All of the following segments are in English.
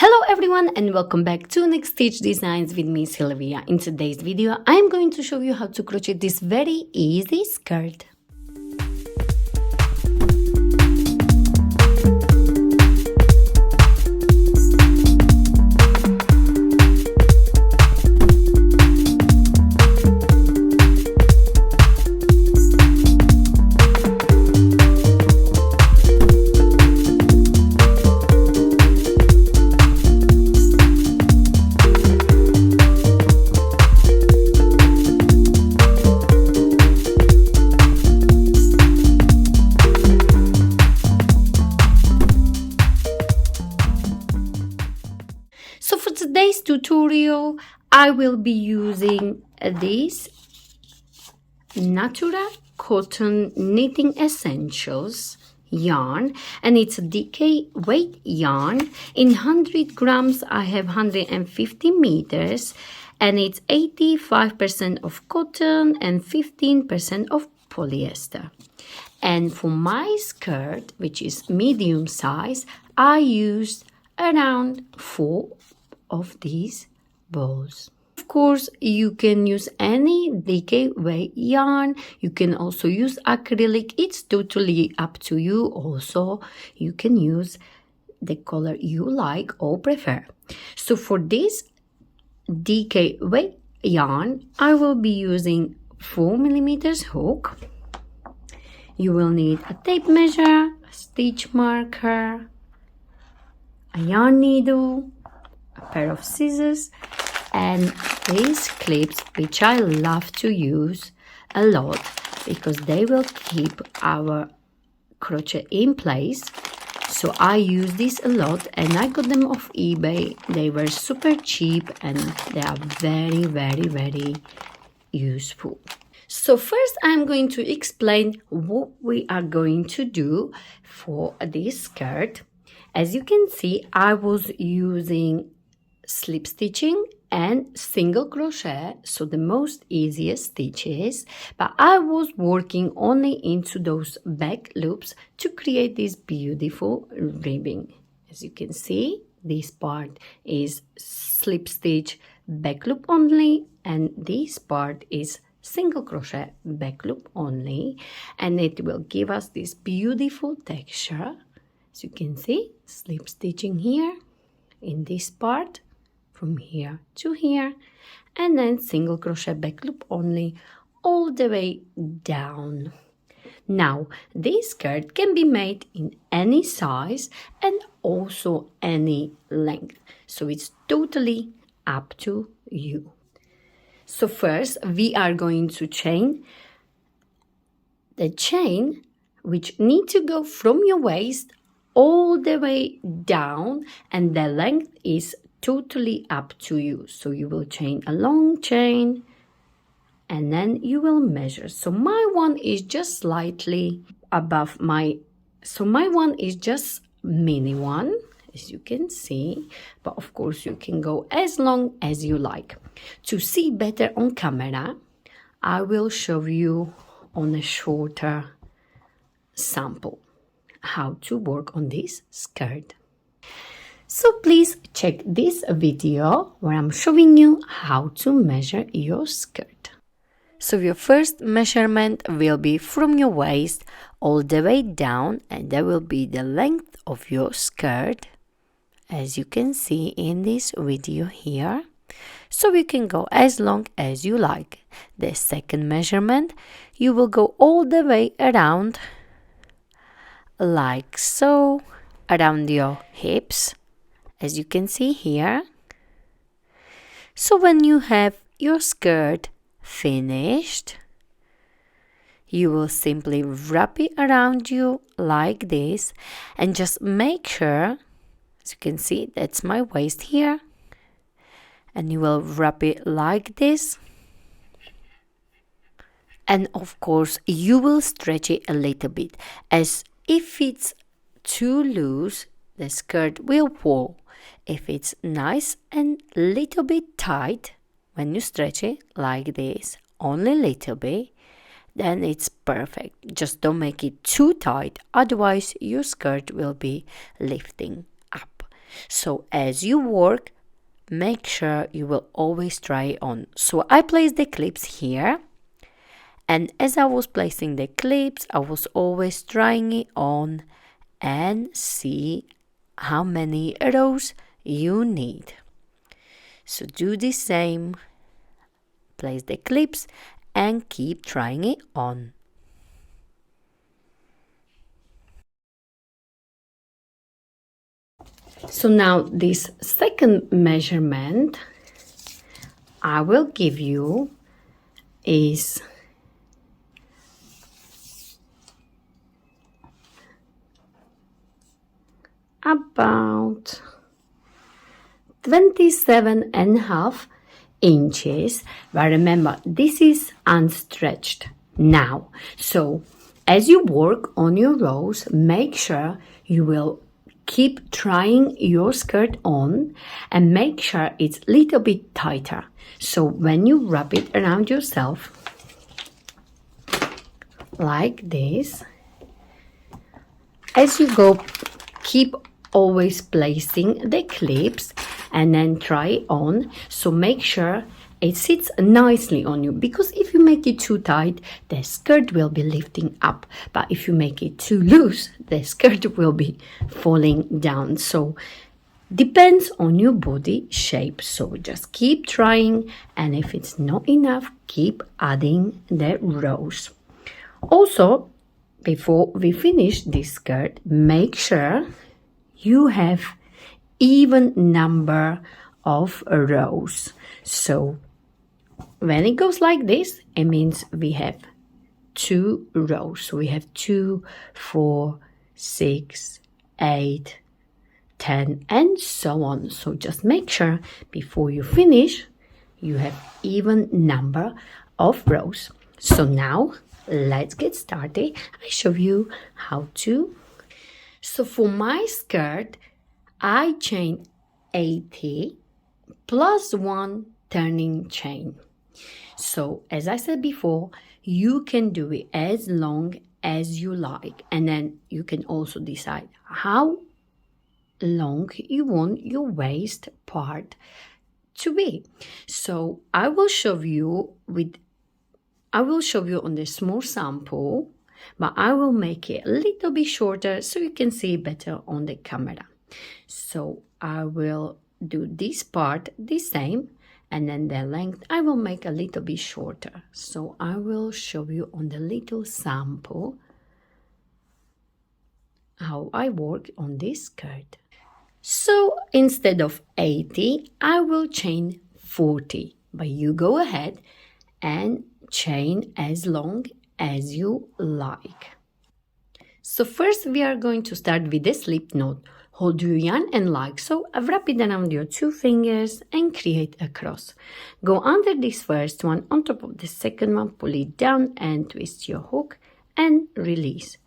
Hello everyone and welcome back to Next Stitch Designs with me Sylvia. In today's video I am going to show you how to crochet this very easy skirt. So for today's tutorial, I will be using this Natura Cotton Knitting Essentials yarn, and it's a DK weight yarn. In 100 grams, I have 150 meters, and it's 85% of cotton and 15% of polyester. And for my skirt, which is medium size, I used around 4 of these balls. Of course, you can use any DK weight yarn. You can also use acrylic. It's totally up to you. Also, you can use the color you like or prefer. So for this DK weight yarn, I will be using 4mm hook. You will need a tape measure, a stitch marker, a yarn needle, a pair of scissors, and these clips, which I love to use a lot because they will keep our crochet in place. So I use this a lot, and I got them off eBay. They were super cheap and they are very useful. So first I'm going to explain what we are going to do for this skirt. As you can see, I was using slip stitching and single crochet, so the most easiest stitches, but I was working only into those back loops to create this beautiful ribbing. As you can see, this part is slip stitch back loop only, and this part is single crochet back loop only, and it will give us this beautiful texture. As you can see, slip stitching here in this part from here to here, and then single crochet back loop only all the way down. Now this skirt can be made in any size and also any length, so it's totally up to you. So first we are going to chain the chain, which need to go from your waist all the way down, and the length is totally up to you. So you will chain a long chain and then you will measure. So my one is just slightly above my one is just mini one, as you can see, but of course you can go as long as you like. To see better on camera, I will show you on a shorter sample how to work on this skirt. So please check this video where I'm showing you how to measure your skirt. So your first measurement will be from your waist all the way down, and that will be the length of your skirt, as you can see in this video here. So you can go as long as you like. The second measurement, you will go all the way around, like so, around your hips, as you can see here. So when you have your skirt finished, you will simply wrap it around you like this, and just make sure, as you can see, that's my waist here, and you will wrap it like this. And of course you will stretch it a little bit, as if it's too loose, the skirt will pull. If it's nice and little bit tight, when you stretch it like this, only a little bit, then it's perfect. Just don't make it too tight, otherwise your skirt will be lifting up. So as you work, make sure you will always try it on. So I placed the clips here, and as I was placing the clips, I was always trying it on and see how many rows you need. So do the same, place the clips and keep trying it on. So now this second measurement I will give you is about 27.5 inches, but remember this is unstretched now. So as you work on your rows, make sure you will keep trying your skirt on and make sure it's a little bit tighter. So when you wrap it around yourself like this, as you go, keep always placing the clips and then try it on. So make sure it sits nicely on you, because if you make it too tight, the skirt will be lifting up, but if you make it too loose, the skirt will be falling down. So depends on your body shape. So just keep trying, and if it's not enough, keep adding the rows. Also, before we finish this skirt, make sure you have even number of rows. So when it goes like this, it means we have 2 rows. So we have 2, 4, 6, 8, 10, and so on. So just make sure before you finish, you have even number of rows. So now let's get started. I show you how to. So for my skirt, I chain 80 plus 1 turning chain. So as I said before, you can do it as long as you like, and then you can also decide how long you want your waist part to be. So I will show you on the small sample, but I will make it a little bit shorter so you can see better on the camera. So I will do this part the same, and then the length I will make a little bit shorter. So I will show you on the little sample how I work on this skirt. So instead of 80, I will chain 40, but you go ahead and chain as long as you like. So first we are going to start with the slip knot. Hold your yarn and like so, wrap it around your 2 fingers and create a cross. Go under this first one, on top of the second one, pull it down and twist your hook and release.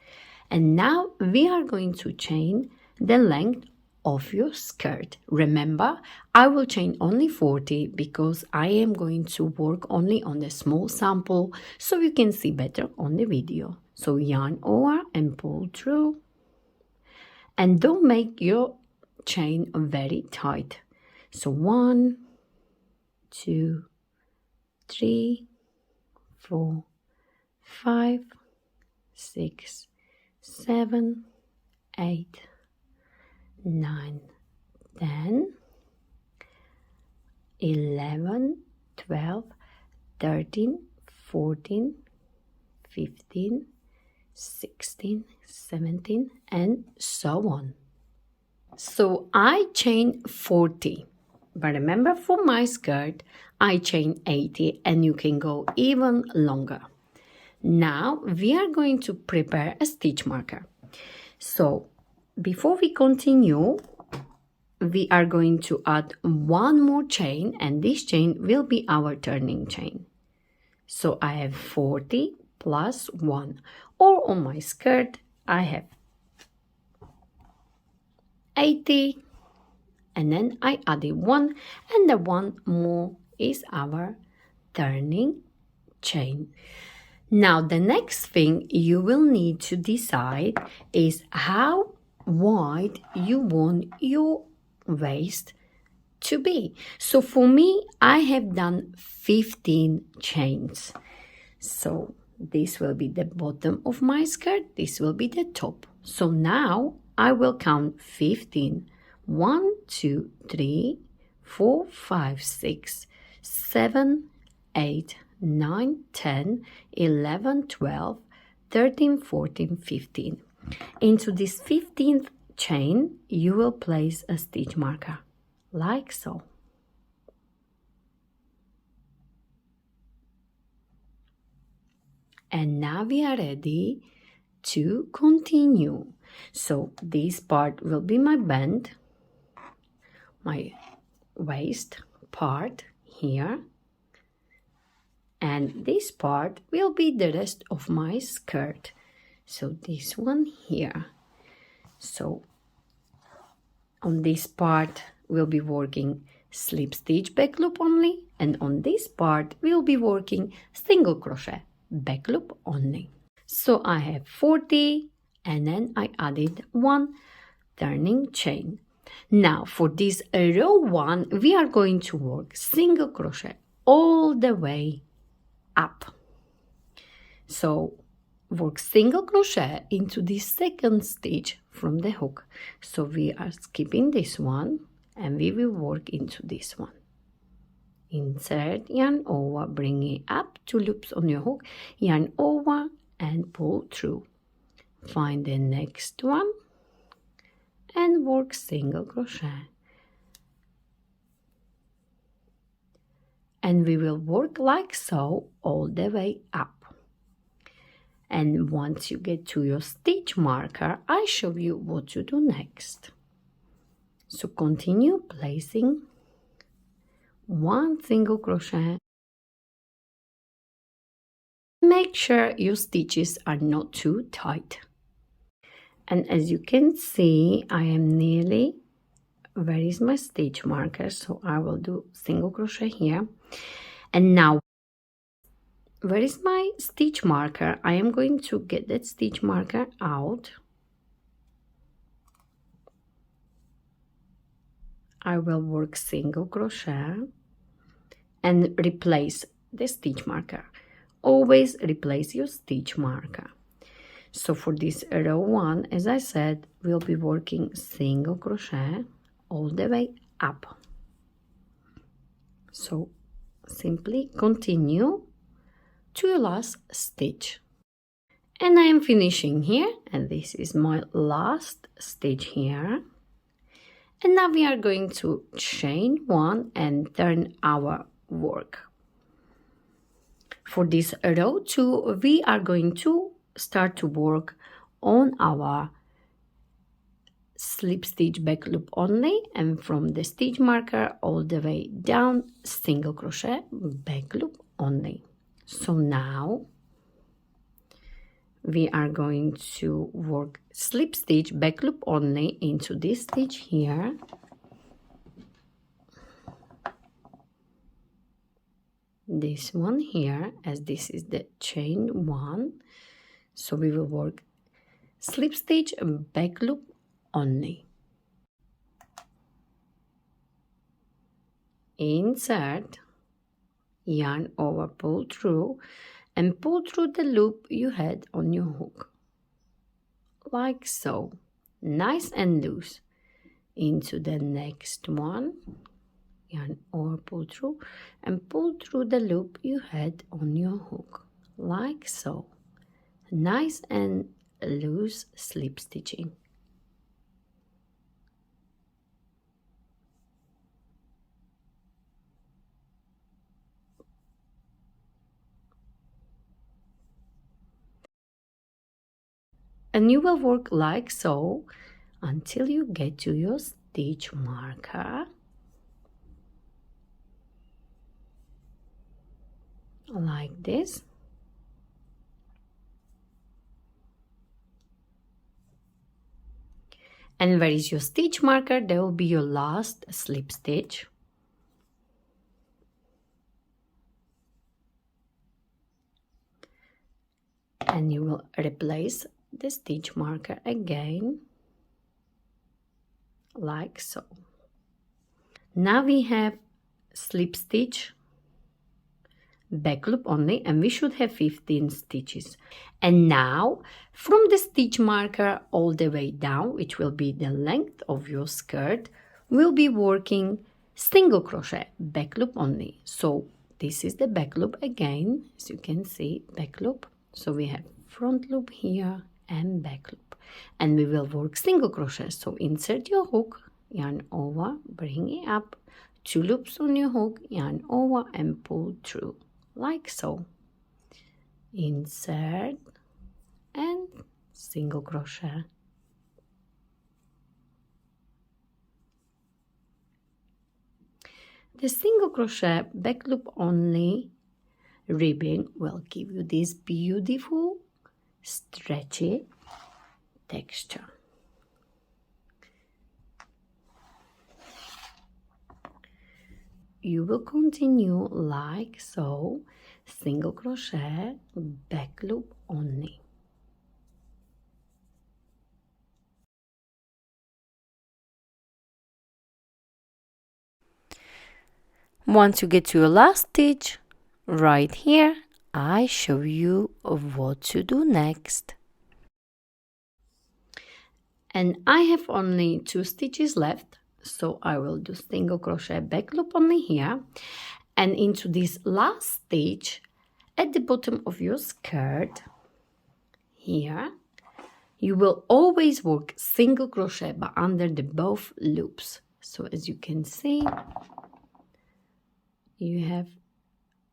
And now we are going to chain the length of your skirt. Remember, I will chain only 40 because I am going to work only on the small sample so you can see better on the video. So yarn over and pull through, and don't make your chain very tight. So 1, 2, 3, 4, 5, 6, 7, 8, 9, 10, 11, 12, 13, 14, 15, 16, 17, and so on. So I chain 40, but remember for my skirt, I chain 80, and you can go even longer. Now we are going to prepare a stitch marker. So before we continue, we are going to add 1 more chain, and this chain will be our turning chain. So I have 40 plus 1, or on my skirt I have 80, and then I added 1, and the 1 more is our turning chain. Now the next thing you will need to decide is how wide you want your waist to be. So for me, I have done 15 chains. So this will be the bottom of my skirt, this will be the top. So now I will count 15. 1, 2, 3, 4, 5, 6, 7, 8, 9, 10, 11, 12, 13, 14, 15. Into this 15th chain, you will place a stitch marker, like so. And now we are ready to continue. So this part will be my band, my waist part here, and this part will be the rest of my skirt. So this one here. So on this part we'll be working slip stitch back loop only, and on this part we'll be working single crochet back loop only. So I have 40 and then I added one turning chain. Now for this row 1 we are going to work single crochet all the way up. So work single crochet into the second stitch from the hook. So we are skipping this one and we will work into this one. Insert yarn over, bring it up 2 loops on your hook, yarn over and pull through. Find the next one and work single crochet. And we will work like so all the way up. And once you get to your stitch marker, I show you what to do next. So continue placing one single crochet. Make sure your stitches are not too tight. And as you can see, I am nearly, where is my stitch marker? So I will do single crochet here. And now, where is my stitch marker? I am going to get that stitch marker out. I will work single crochet and replace the stitch marker. Always replace your stitch marker. So for this row 1, as I said, we'll be working single crochet all the way up. So simply continue to your last stitch. And I am finishing here, and this is my last stitch here. And now we are going to chain 1 and turn our work. For this row 2, we are going to start to work on our slip stitch back loop only, and from the stitch marker all the way down single crochet back loop only. So now we are going to work slip stitch back loop only into this stitch here. This one here, as this is the chain 1. So we will work slip stitch back loop only. Insert, yarn over, pull through, and pull through the loop you had on your hook, like so, nice and loose. Into the next one, yarn over, pull through, and pull through the loop you had on your hook, like so, nice and loose slip stitching. And you will work like so until you get to your stitch marker, like this. And where is your stitch marker? There will be your last slip stitch. And you will replace the stitch marker again, like so. Now we have slip stitch, back loop only, and we should have 15 stitches. And now from the stitch marker all the way down, which will be the length of your skirt, we'll be working single crochet, back loop only. So this is the back loop again, as you can see, back loop. So we have front loop here and back loop, and we will work single crochet. So insert your hook, yarn over, bring it up, 2 loops on your hook, yarn over and pull through like so. Insert and single crochet. The single crochet back loop only ribbing will give you this beautiful stretchy texture. You will continue like so, single crochet, back loop only. Once you get to your last stitch, right here, I show you what to do next. And I have only 2 stitches left, so I will do single crochet back loop only here, and into this last stitch at the bottom of your skirt here, you will always work single crochet but under the both loops. So as you can see, you have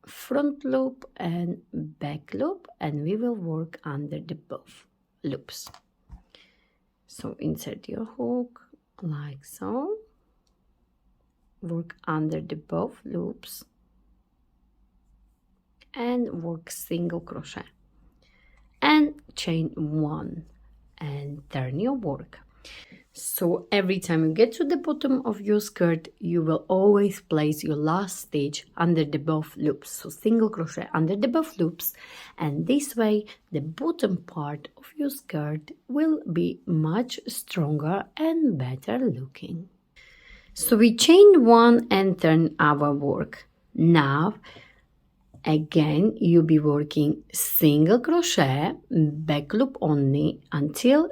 front loop and back loop, and we will work under the both loops. So insert your hook like so, work under the both loops and work single crochet and chain 1 and turn your work. So every time you get to the bottom of your skirt, you will always place your last stitch under the both loops. So single crochet under the both loops, and this way the bottom part of your skirt will be much stronger and better looking. So we chain 1 and turn our work. Now again you'll be working single crochet, back loop only until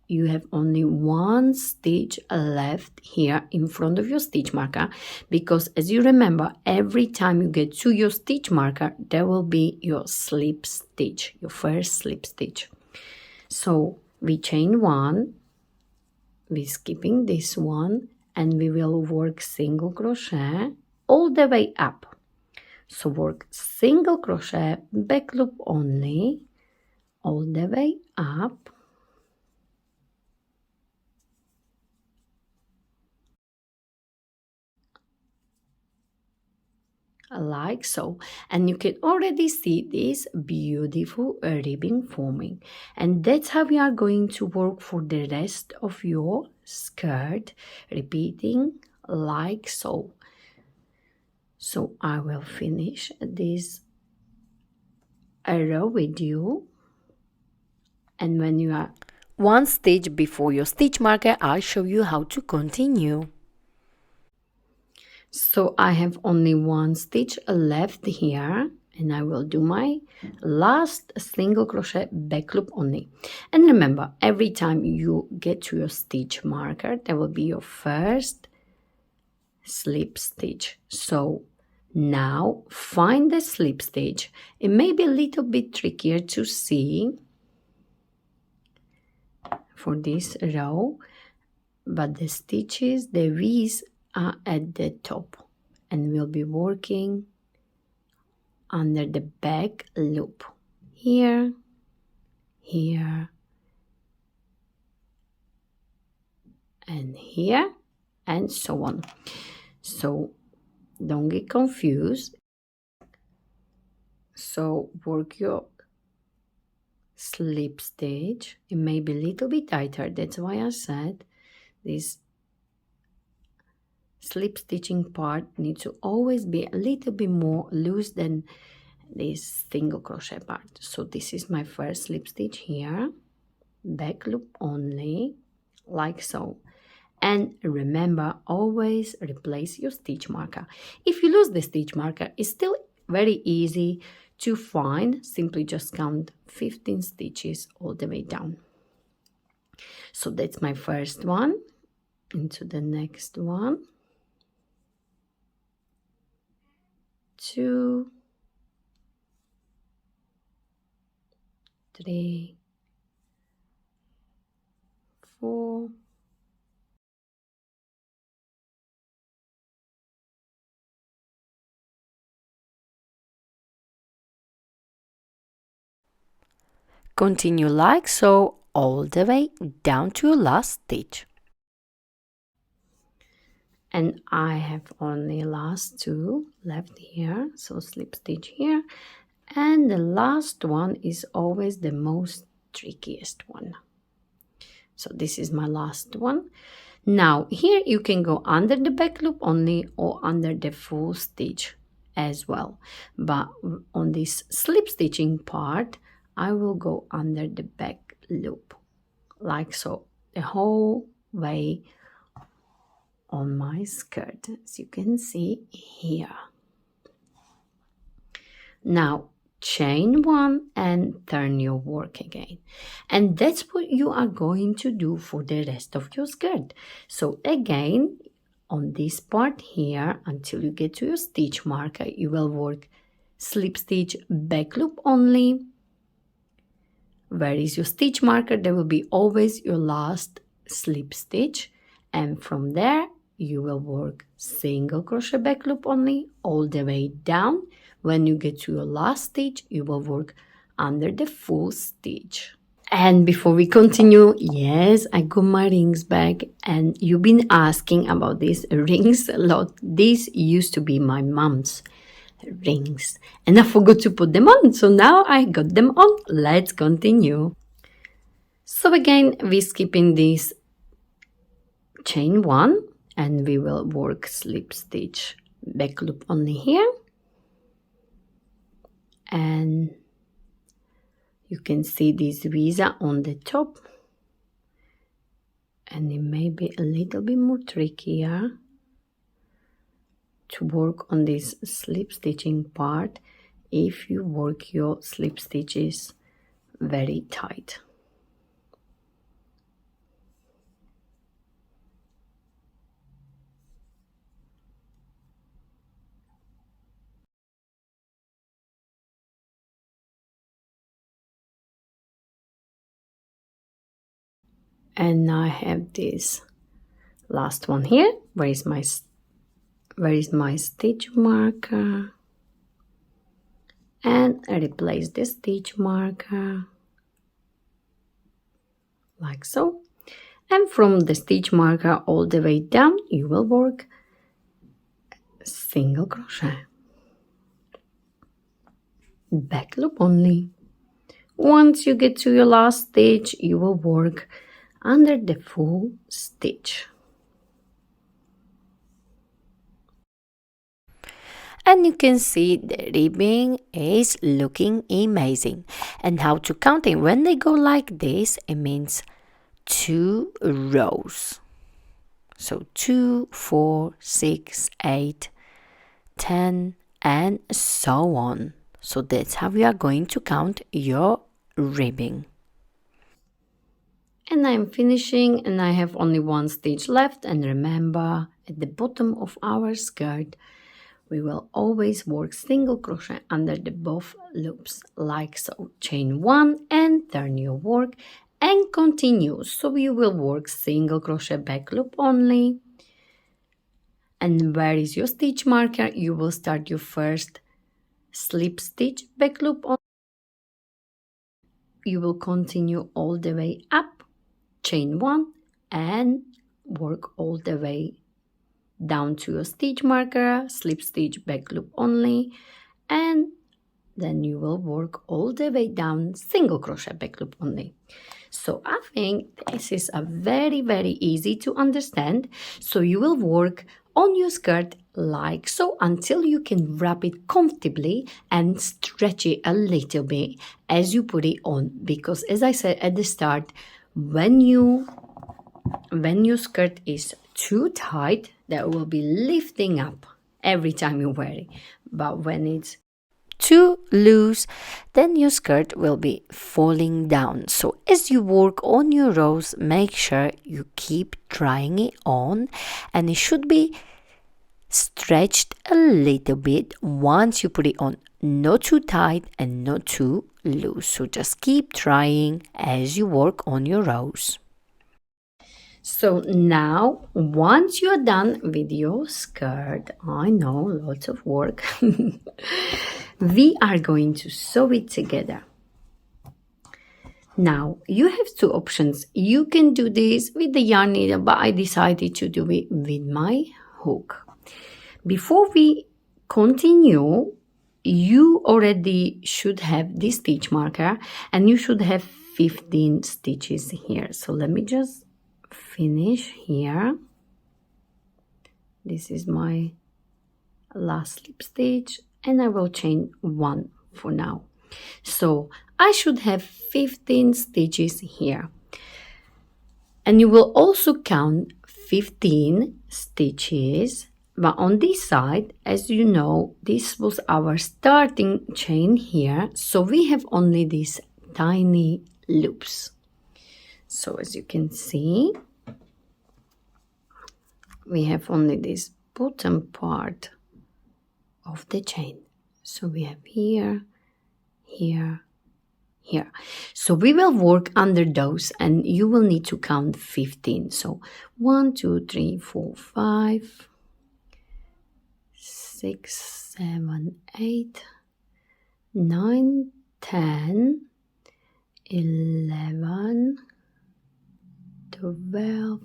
you have only 1 stitch left here in front of your stitch marker, because as you remember, every time you get to your stitch marker, there will be your slip stitch, your first slip stitch. So we chain 1, we're skipping this one, and we will work single crochet all the way up. So work single crochet, back loop only, all the way up. Like so, and you can already see this beautiful ribbing forming, and that's how we are going to work for the rest of your skirt, repeating like so. So I will finish this row with you, and when you are 1 stitch before your stitch marker, I'll show you how to continue. So I have only 1 stitch left here, and I will do my last single crochet back loop only. And remember, every time you get to your stitch marker, there will be your first slip stitch. So now find the slip stitch. It may be a little bit trickier to see for this row, but the stitches, the V's are at the top, and we'll be working under the back loop here, here, and here, and so on. So don't get confused. So work your slip stitch. It may be a little bit tighter, that's why I said this slip stitching part needs to always be a little bit more loose than this single crochet part. So this is my first slip stitch here, back loop only, like so, And remember, always replace your stitch marker. If you lose the stitch marker, it's still very easy to find. Simply just count 15 stitches all the way down. So that's my first one. Into the next one. 2, 3, 4. Continue like so all the way down to your last stitch. And I have only last 2 left here, so slip stitch here, and the last one is always the most trickiest one. So this is my last one. Now here you can go under the back loop only or under the full stitch as well, but on this slip stitching part I will go under the back loop like so the whole way on my skirt, as you can see here. Now chain 1 and turn your work again, and that's what you are going to do for the rest of your skirt. So again, on this part here, until you get to your stitch marker, you will work slip stitch back loop only. Where is your stitch marker? There will be always your last slip stitch, and from there you will work single crochet back loop only all the way down. When you get to your last stitch, you will work under the full stitch. And before we continue, yes, I got my rings back, and you've been asking about these rings a lot. These used to be my mom's rings, and I forgot to put them on, so now I got them on. Let's continue. So again, we skipping this chain 1, and we will work slip stitch back loop only here, and you can see this visa on the top, and it may be a little bit more trickier to work on this slip stitching part if you work your slip stitches very tight. And I have this last one here. Where is my stitch marker? And I replace the stitch marker like so. And from the stitch marker all the way down, you will work single crochet back loop only. Once you get to your last stitch, you will work under the full stitch. And you can see the ribbing is looking amazing. And how to count it? When they go like this, it means 2 rows. So 2, 4, 6, 8, 10, and so on. So that's how we are going to count your ribbing. And I'm finishing, and I have only 1 stitch left. And remember, at the bottom of our skirt, we will always work single crochet under the both loops like so. Chain 1 and turn your work and continue. So you will work single crochet back loop only. And where is your stitch marker? You will start your first slip stitch back loop on. You will continue all the way up, chain 1, and work all the way down to your stitch marker, slip stitch back loop only, and then you will work all the way down single crochet back loop only. So I think this is a very easy to understand. So you will work on your skirt like so until you can wrap it comfortably and stretch it a little bit as you put it on, because as I said at the start, when you when your skirt is too tight, that will be lifting up every time you wear it. But when it's too loose, then your skirt will be falling down. So as you work on your rows, make sure you keep trying it on, and it should be stretched a little bit once you put it on, not too tight and not too loose. So just keep trying as you work on your rows. So now, once you're done with your skirt, I know, lots of work, we are going to sew it together. Now, you have two options. You can do this with the yarn needle, but I decided to do it with my hook. Before we continue, you already should have this stitch marker, and you should have 15 stitches here. So let me just finish here. This is my last slip stitch, and I will chain 1 for now. So I should have 15 stitches here, and you will also count 15 stitches. But on this side, as you know, this was our starting chain here, so we have only these tiny loops. So as you can see, we have only this bottom part of the chain. So we have here, here, here. So we will work under those, and you will need to count 15. So 1, 2, 3, 4, 5, 6, 7, 8, 9, 10, 11, 12,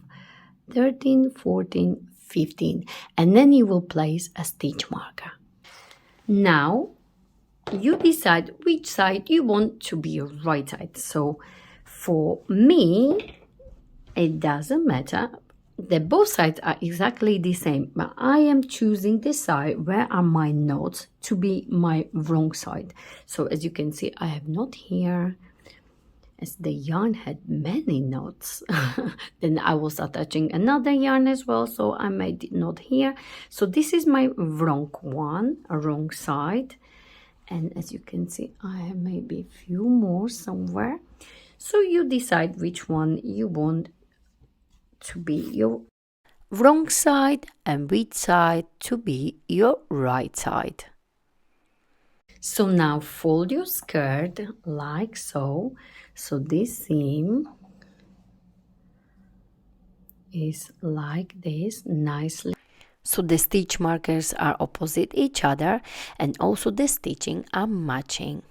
13, 14, 15, and then you will place a stitch marker. Now you decide which side you want to be your right side. So for me, it doesn't matter. Both sides are exactly the same, but I am choosing the side where are my knots to be my wrong side. So as you can see, I have knot here. As the yarn had many knots, then I was attaching another yarn as well, so I made it knot here. So this is my wrong one, a wrong side, and as you can see, I have maybe a few more somewhere. So you decide which one you want to be your wrong side and which side to be your right side. So now fold your skirt like so. So this seam is like this nicely. So the stitch markers are opposite each other, and also the stitching are matching.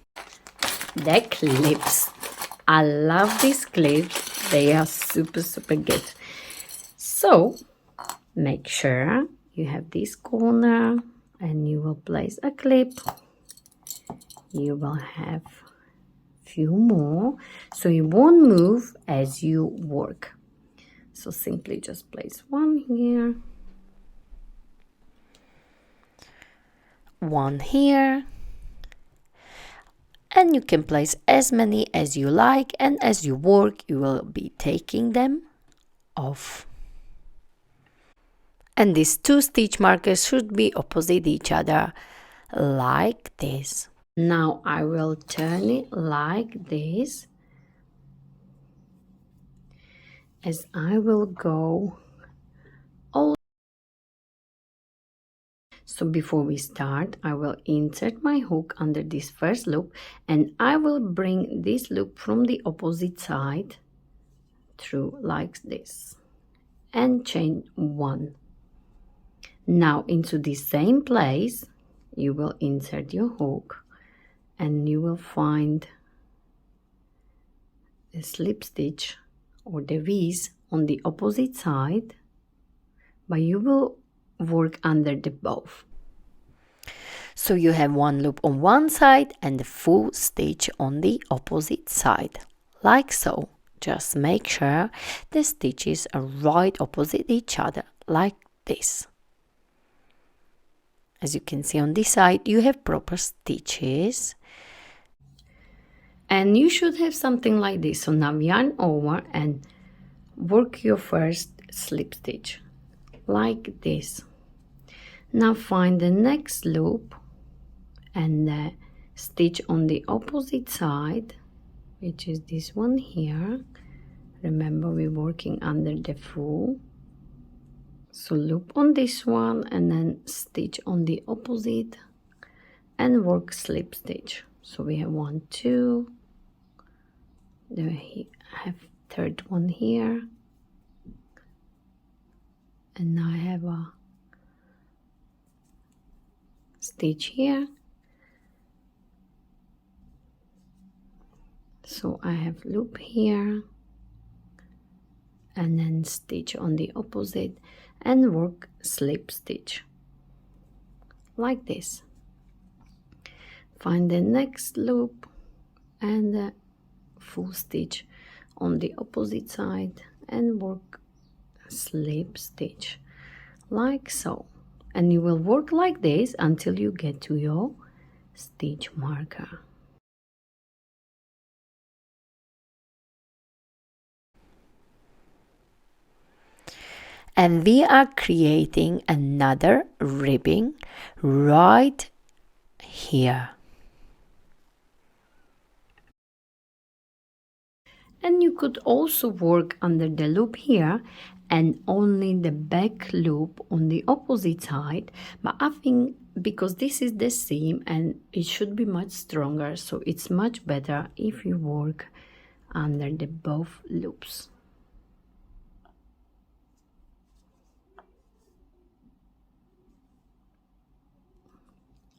The clips. I love these clips. They are super good. So make sure you have this corner, and you will place a clip. You will have few more, so you won't move as you work. So simply just place one here, one here, and you can place as many as you like, and as you work you will be taking them off. And these two stitch markers should be opposite each other like this. Now I will turn it like this, as I will go all. So before we start, I will insert my hook under this first loop, and I will bring this loop from the opposite side through like this and chain 1. Now into the same place you will insert your hook, and you will find the slip stitch or the V's on the opposite side, but you will work under the both. So you have one loop on one side and the full stitch on the opposite side, like so. Just make sure the stitches are right opposite each other, like this. As you can see on this side, you have proper stitches. And you should have something like this. So now yarn over and work your first slip stitch like this. Now find the next loop and stitch on the opposite side, which is this one here. Remember, we're working under the full, so loop on this one and then stitch on the opposite and work slip stitch. So we have 1, 2, then I have third one here, and now I have a stitch here. So I have loop here and then stitch on the opposite and work slip stitch like this. Find the next loop and the full stitch on the opposite side and work slip stitch like so, and you will work like this until you get to your stitch marker. And we are creating another ribbing right here. And you could also work under the loop here and only the back loop on the opposite side, but I think because this is the seam and it should be much stronger, so it's much better if you work under the both loops.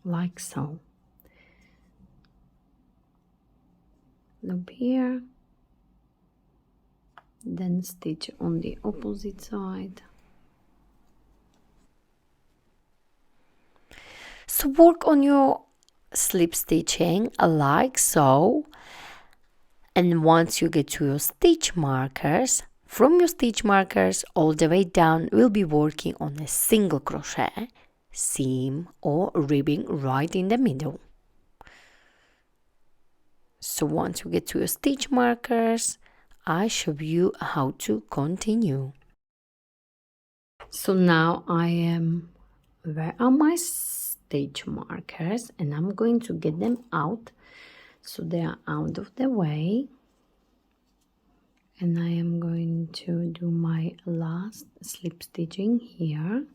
Like so. Loop here, then stitch on the opposite side. So work on your slip stitching like so, and once you get to your stitch markers, from your stitch markers all the way down, we'll be working on a single crochet, seam or ribbing right in the middle. So once you get to your stitch markers, I show you how to continue. So now I am, where are my stitch markers, and I'm going to get them out so they are out of the way, and I am going to do my last slip stitching here.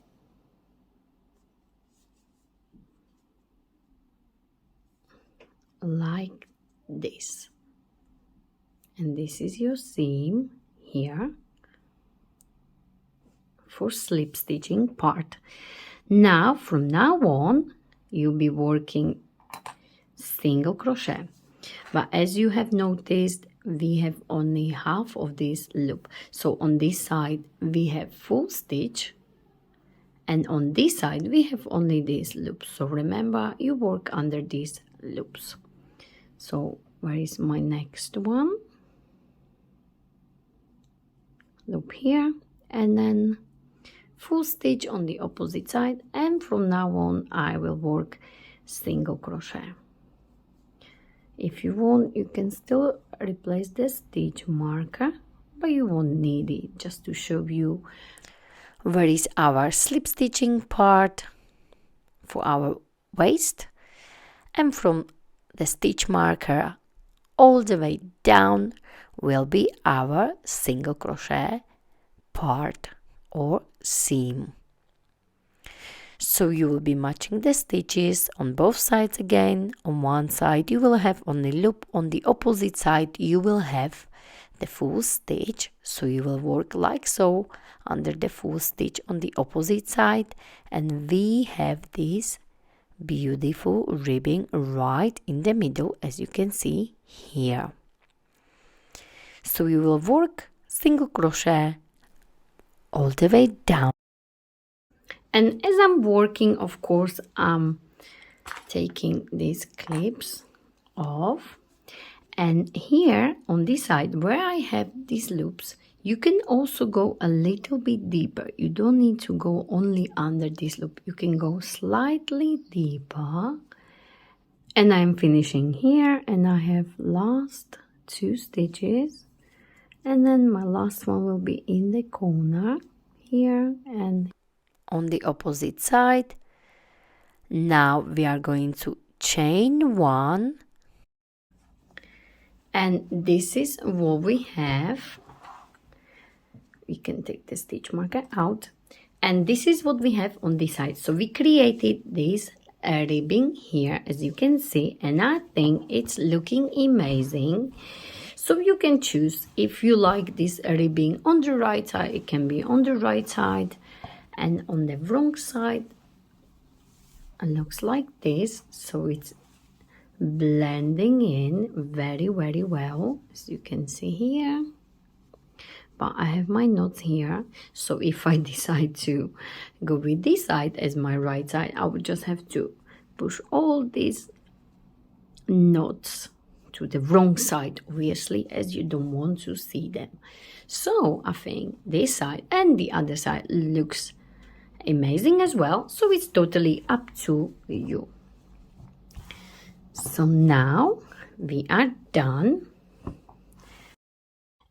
Like this, and this is your seam here for slip stitching part. Now from now on you'll be working single crochet, but as you have noticed, we have only half of this loop. So on this side we have full stitch, and on this side we have only these loops. So remember, you work under these loops. So where is my next one? Loop here and then full stitch on the opposite side, and from now on I will work single crochet. If you want, you can still replace the stitch marker, but you won't need it, just to show you where is our slip stitching part for our waist, and from the stitch marker all the way down will be our single crochet part or seam. So you will be matching the stitches on both sides again. On one side you will have only loop, on the opposite side you will have the full stitch, so you will work like so under the full stitch on the opposite side, and we have this beautiful ribbing right in the middle, as you can see here. So you will work single crochet all the way down. And as I'm working, of course, I'm taking these clips off, and here on this side where I have these loops, you can also go a little bit deeper. You don't need to go only under this loop, you can go slightly deeper. And I'm finishing here, and I have last 2 stitches, And then my last one will be in the corner here and on the opposite side. Now we are going to chain 1, and this is what we have. We can take the stitch marker out, and this is what we have on this side. So we created this ribbing here, as you can see, and I think it's looking amazing. So you can choose if you like this ribbing on the right side, it can be on the right side, and on the wrong side it looks like this. So it's blending in very well, as you can see here. But I have my knots here, so if I decide to go with this side as my right side, I would just have to push all these knots to the wrong side, obviously, as you don't want to see them. So I think this side and the other side looks amazing as well, so it's totally up to you. So now we are done,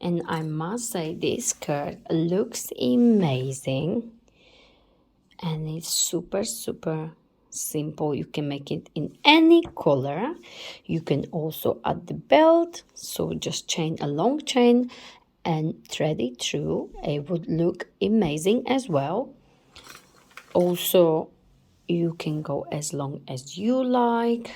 and I must say this skirt looks amazing, and it's super simple. You can make it in any color. You can also add the belt, so just chain a long chain and thread it through. It would look amazing as well. Also, you can go as long as you like,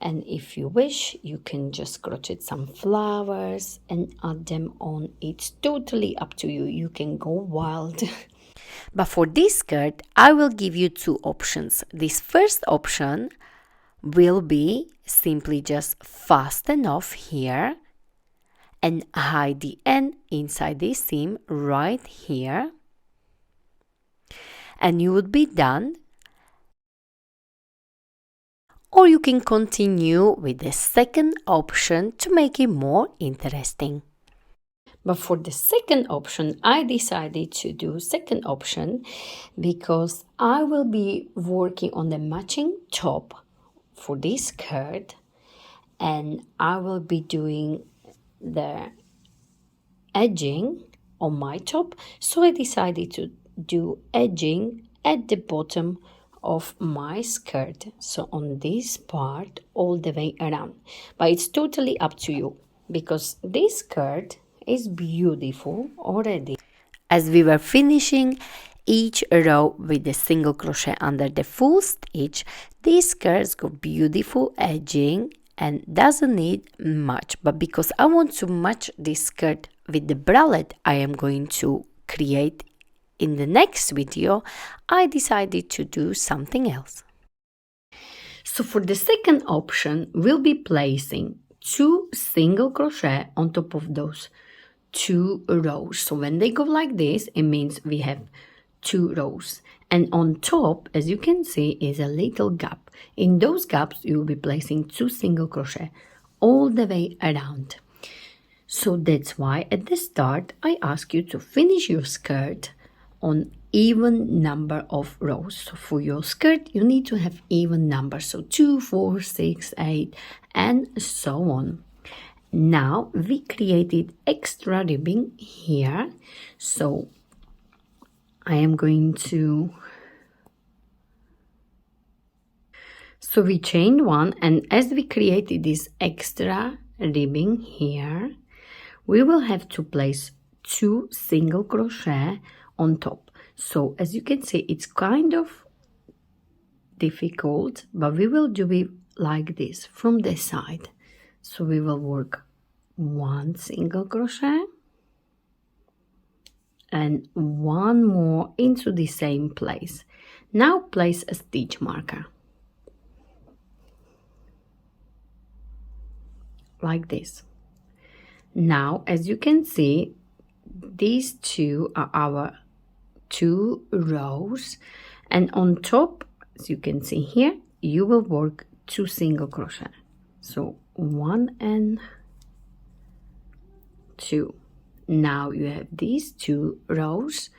and if you wish, you can just crochet some flowers and add them on. It's totally up to you. You can go wild. but for this skirt I will give you 2 options. This first option will be simply just fasten off here and hide the end inside this seam right here, and you would be done. Or you can continue with the second option to make it more interesting. But for the second option, I decided to do second option because I will be working on the matching top for this skirt, and I will be doing the edging on my top. So I decided to do edging at the bottom of my skirt, so on this part all the way around. But it's totally up to you because this skirt is beautiful already. As we were finishing each row with a single crochet under the full stitch, these skirts got beautiful edging and doesn't need much, but because I want to match this skirt with the bralette I am going to create in the next video, I decided to do something else. So for the second option, we'll be placing 2 single crochet on top of those 2 rows. So when they go like this, it means we have 2 rows. And on top, as you can see, is a little gap. In those gaps, you will be placing 2 single crochet all the way around. So that's why at the start, I ask you to finish your skirt on even number of rows. So for your skirt, you need to have even numbers. So 2, 4, 6, 8, and so on. Now we created extra ribbing here, so I am going to, so we chained 1, and as we created this extra ribbing here, we will have to place 2 single crochet on top. So as you can see, it's kind of difficult, but we will do it like this from the side. So we will work 1 single crochet and 1 more into the same place. Now place a stitch marker like this. Now, as you can see, these 2 are our 2 rows, and on top, as you can see here, you will work 2 single crochet. So 1 and 2. Now you have these 2 rows,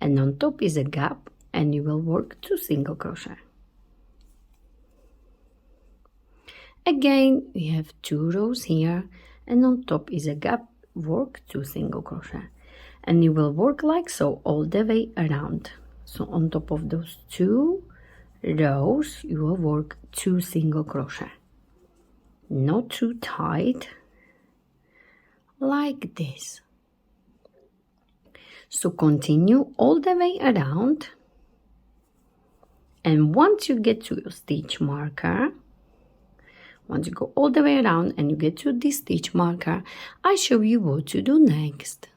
and on top is a gap, and you will work 2 single crochet. Again, we have 2 rows here, and on top is a gap, work 2 single crochet, and you will work like so all the way around. So on top of those 2 rows you will work 2 single crochet, not too tight, like this. So continue all the way around, and once you get to your stitch marker, once you go all the way around and you get to this stitch marker, I show you what to do next.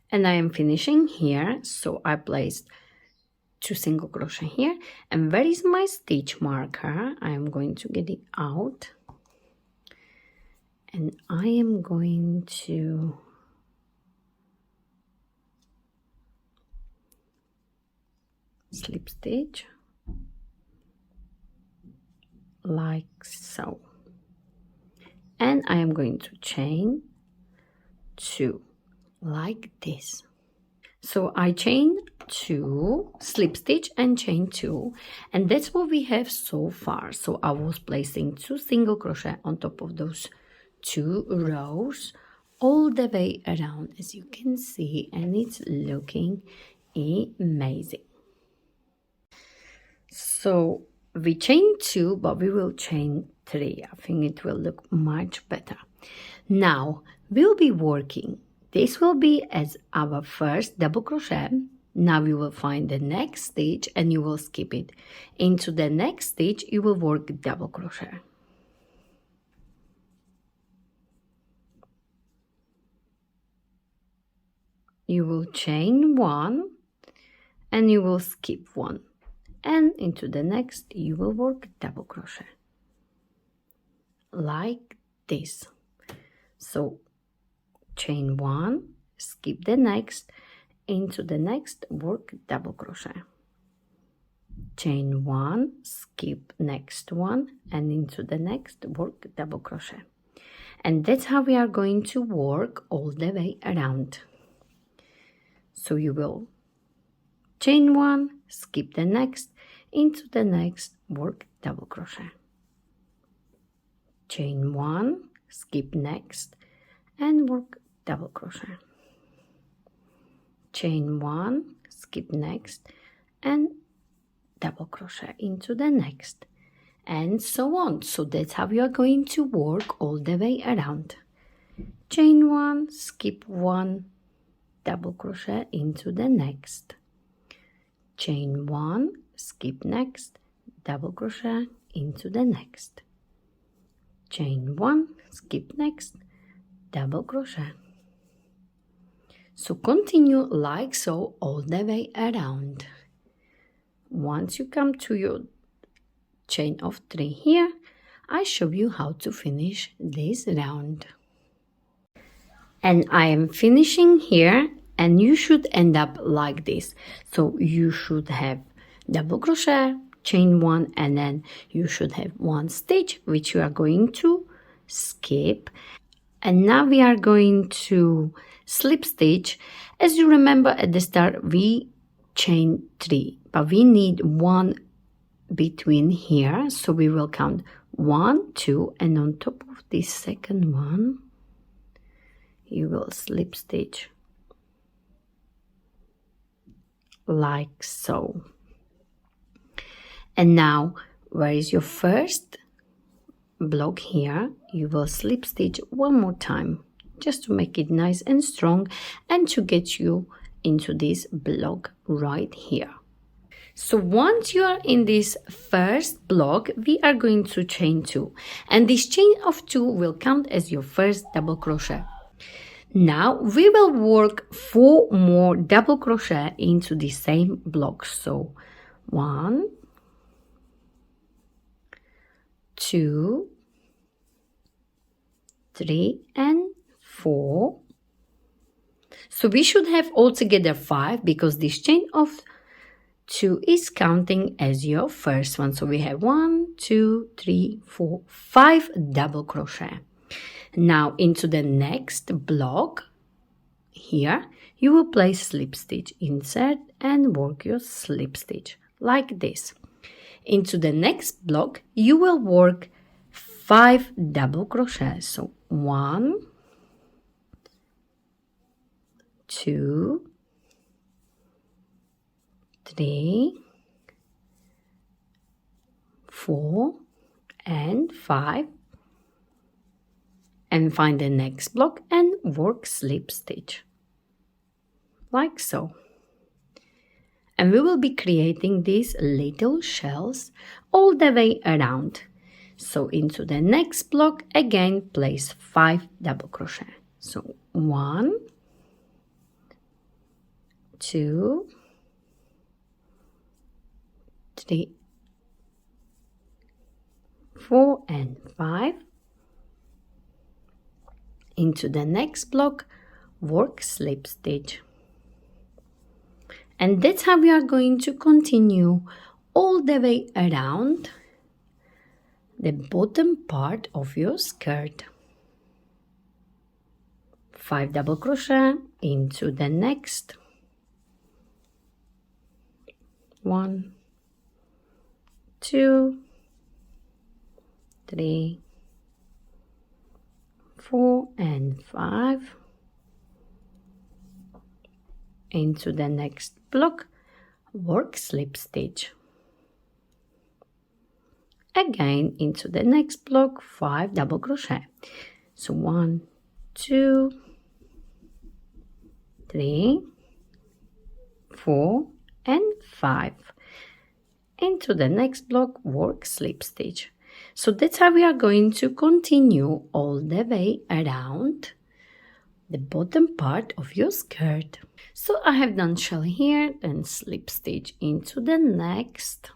And I am finishing here, so I placed 2 single crochet here, and where is my stitch marker? I am going to get it out, and I am going to slip stitch like so, and I am going to chain 2 like this. So I chain 2, slip stitch and chain 2, and that's what we have so far. So I was placing 2 single crochet on top of those 2 rows all the way around, as you can see, and it's looking amazing. So we chain 2, but we will chain 3. I think it will look much better. Now we'll be working. This will be as our first double crochet. Now you will find the next stitch and you will skip it. Into the next stitch you will work double crochet. You will chain 1 and you will skip 1, and into the next you will work double crochet like this. So chain 1, skip the next, into the next work double crochet, chain 1, skip next one, and into the next work double crochet. And that's how we are going to work all the way around. So you will chain 1, skip the next, into the next work double crochet, chain 1, skip next, and work double crochet, chain 1, skip next, and double crochet into the next, and so on. So that's how you are going to work all the way around. Chain 1, skip 1, double crochet into the next, chain 1, skip next, double crochet into the next, chain 1, skip next, double crochet. So continue like so all the way around. Once you come to your chain of 3 here, I show you how to finish this round. And I am finishing here, and you should end up like this. So you should have double crochet, chain 1, and then you should have 1 stitch which you are going to skip. And now we are going to slip stitch. As you remember at the start we chain 3, but we need 1 between here, so we will count 1, 2, and on top of this second one you will slip stitch like so. And now where is your first block here, you will slip stitch 1 more time just to make it nice and strong and to get you into this block right here. So once you are in this first block, we are going to chain 2, and this chain of 2 will count as your first double crochet. Now we will work 4 more double crochet into the same block. So 1, 2, 3, and 4. So we should have altogether 5 because this chain of 2 is counting as your first one. So we have 1, 2, 3, 4, 5 double crochet. Now into the next block here you will place slip stitch, insert and work your slip stitch like this. Into the next block you will work 5 double crochet. So 1, 2, 3, 4 and 5, and find the next block and work slip stitch like so. And we will be creating these little shells all the way around. So into the next block again place 5 double crochet. So 1, 2, 3, 4 and 5. Into the next block work slip stitch. And that's how we are going to continue all the way around the bottom part of your skirt. 5 double crochet into the next. 1, 2, 3, 4 and 5. Into the next block, work slip stitch. Again into the next block, 5 double crochet. So 1, 2, 3, 4 and 5. Into the next block, work slip stitch. So that's how we are going to continue all the way around the bottom part of your skirt. So I have done shell here, then slip stitch into the next,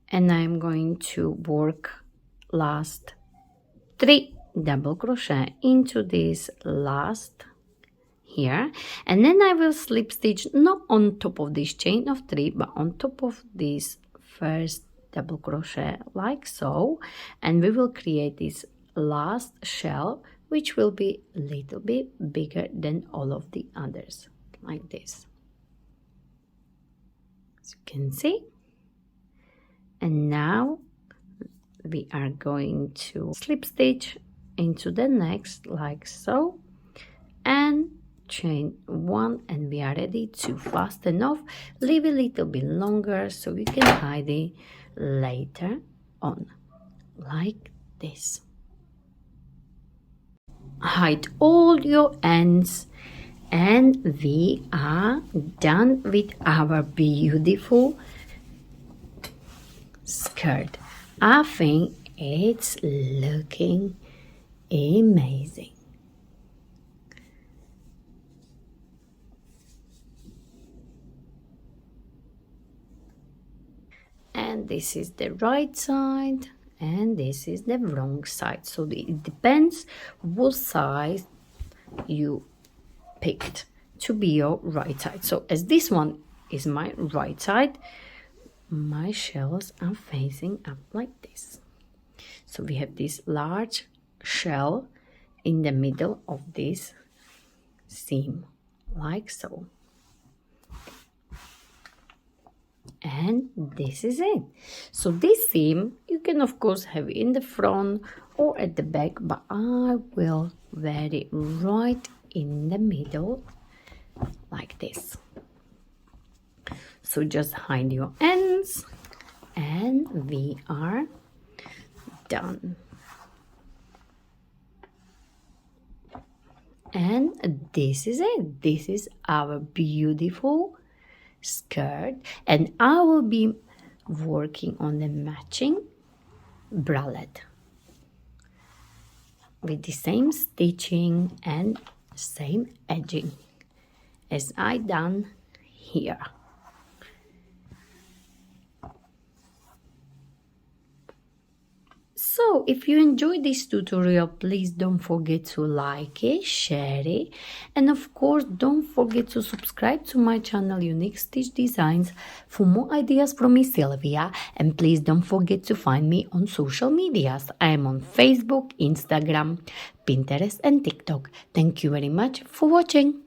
and I'm going to work last 3 double crochet into this last here, and then I will slip stitch not on top of this chain of 3 but on top of this first double crochet like so, and we will create this last shell which will be a little bit bigger than all of the others like this, as you can see. And now we are going to slip stitch into the next like so, and chain 1, and we are ready to fasten off. Leave a little bit longer so we can hide it later on like this. Hide all your ends, and we are done with our beautiful skirt. I think it's looking amazing. And this is the right side and this is the wrong side, so it depends what size you picked to be your right side. So as this one is my right side, my shells are facing up like this. So we have this large shell in the middle of this seam like so, and this is it. So this seam you can of course have in the front or at the back, but I will wear it right in the middle like this. So just hide your ends and we are done. And this is it. This is our beautiful skirt, and I will be working on the matching bralette with the same stitching and same edging as I done here. So So if you enjoyed this tutorial, please don't forget to like it, share it, and of course don't forget to subscribe to my channel Unique Stitch Designs for more ideas from me, Sylvia. And please don't forget to find me on social medias. I am on Facebook, Instagram, Pinterest and TikTok. Thank you very much for watching.